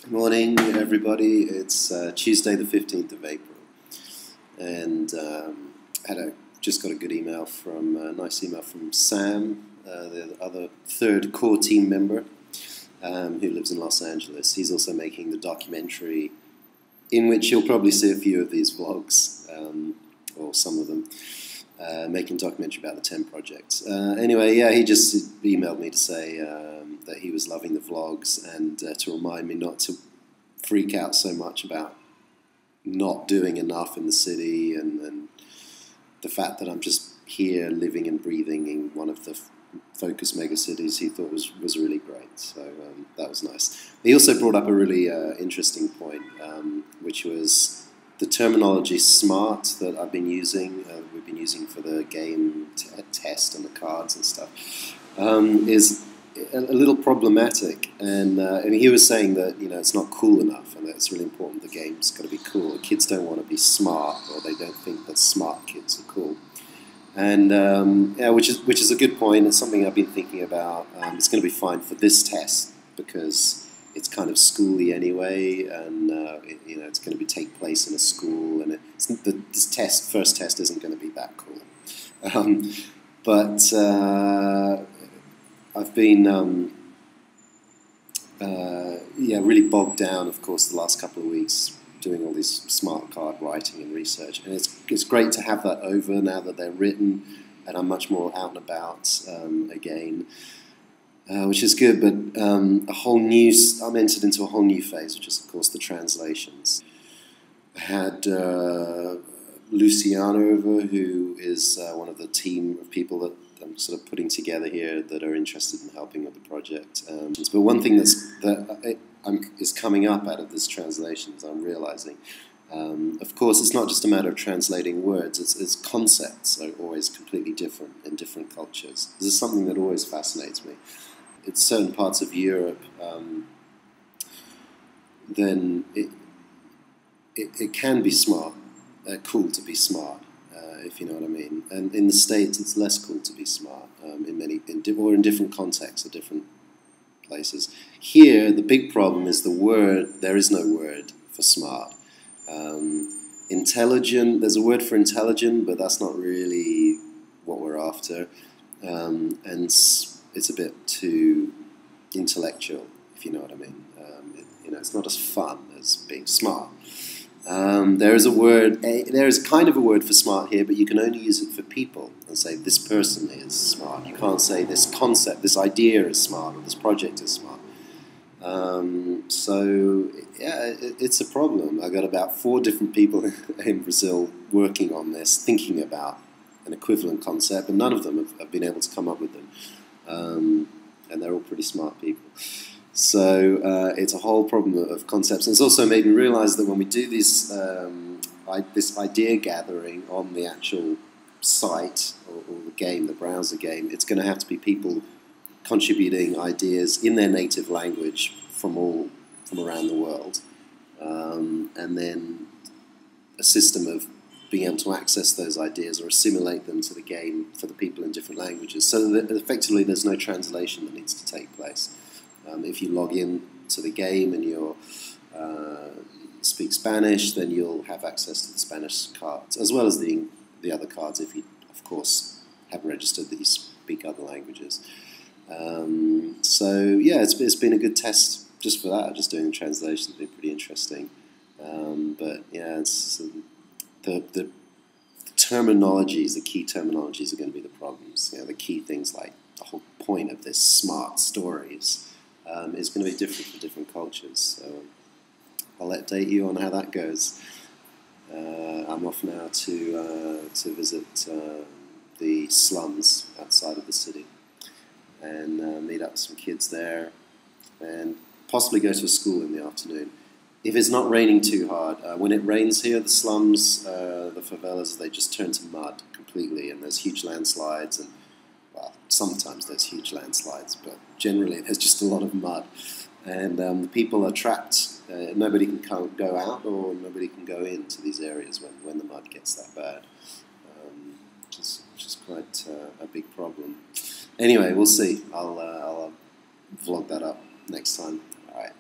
Morning, everybody. It's Tuesday, the 15th of April, and just got a good email from a nice email from Sam, the other third core team member, who lives in Los Angeles. He's also making the documentary, in which you'll probably see a few of these vlogs, or some of them. Making a documentary about the 10 projects. Anyway, yeah, he just emailed me to say that he was loving the vlogs and to remind me not to freak out so much about not doing enough in the city and the fact that I'm just here living and breathing in one of the focus megacities he thought was really great. So that was nice. He also brought up a really interesting point, which was the terminology smart that I've been using, we've been using for the game test and the cards and stuff, is a little problematic. And he was saying that it's not cool enough, and that it's really important the game's got to be cool. The kids don't want to be smart, or they don't think that smart kids are cool. And yeah, which is a good point. It's something I've been thinking about. It's going to be fine for this test because it's kind of schooly anyway, and it's going to take place in a school, and this first test isn't going to be that cool. But I've been really bogged down, of course, the last couple of weeks doing all these smart card writing and research, and it's great to have that over now that they're written, and I'm much more out and about again. Which is good, but I'm entered into a whole new phase, which is, of course, the translations. I had Luciano over, who is one of the team of people that I'm sort of putting together here that are interested in helping with the project. But one thing that is coming up out of this translation, as I'm realizing, of course, it's not just a matter of translating words, it's concepts are always completely different in different cultures. This is something that always fascinates me. In certain parts of Europe, then it can be smart, cool to be smart, if you know what I mean. And in the States, it's less cool to be smart in different contexts or different places. Here, the big problem is the word. There is no word for smart. Intelligent. There's a word for intelligent, but that's not really what we're after. And it's a bit too intellectual, if you know what I mean. It's not as fun as being smart. There is kind of a word for smart here, but you can only use it for people and say this person is smart. You can't say this concept, this idea is smart, or this project is smart. So yeah, it's a problem. I've got about 4 different people in Brazil working on this, thinking about an equivalent concept, and none of them have been able to come up with them. And they're all pretty smart people. So it's a whole problem of concepts. And it's also made me realize that when we do this idea gathering on the actual site or the game, the browser game, it's going to have to be people contributing ideas in their native language from around the world, and then a system of being able to access those ideas or assimilate them to the game for the people in different languages. So that effectively there's no translation that needs to take place. If you log in to the game and you speak Spanish, then you'll have access to the Spanish cards, as well as the other cards if you, of course, have registered that you speak other languages. So yeah, it's been a good test just for that, just doing the translation. It's been pretty interesting. But yeah, it's the terminologies, the key terminologies are going to be the problems. The key things like the whole point of this smart stories is going to be different for different cultures. So I'll update you on how that goes. I'm off now to visit the slums outside of the city and meet up with some kids there and possibly go to a school in the afternoon. If it's not raining too hard, when it rains here, the slums, the favelas, they just turn to mud completely, and there's huge landslides, and well, sometimes there's huge landslides, but generally there's just a lot of mud, and the people are trapped. Nobody can go out, or nobody can go into these areas when the mud gets that bad, which is quite a big problem. Anyway, we'll see. I'll vlog that up next time. All right.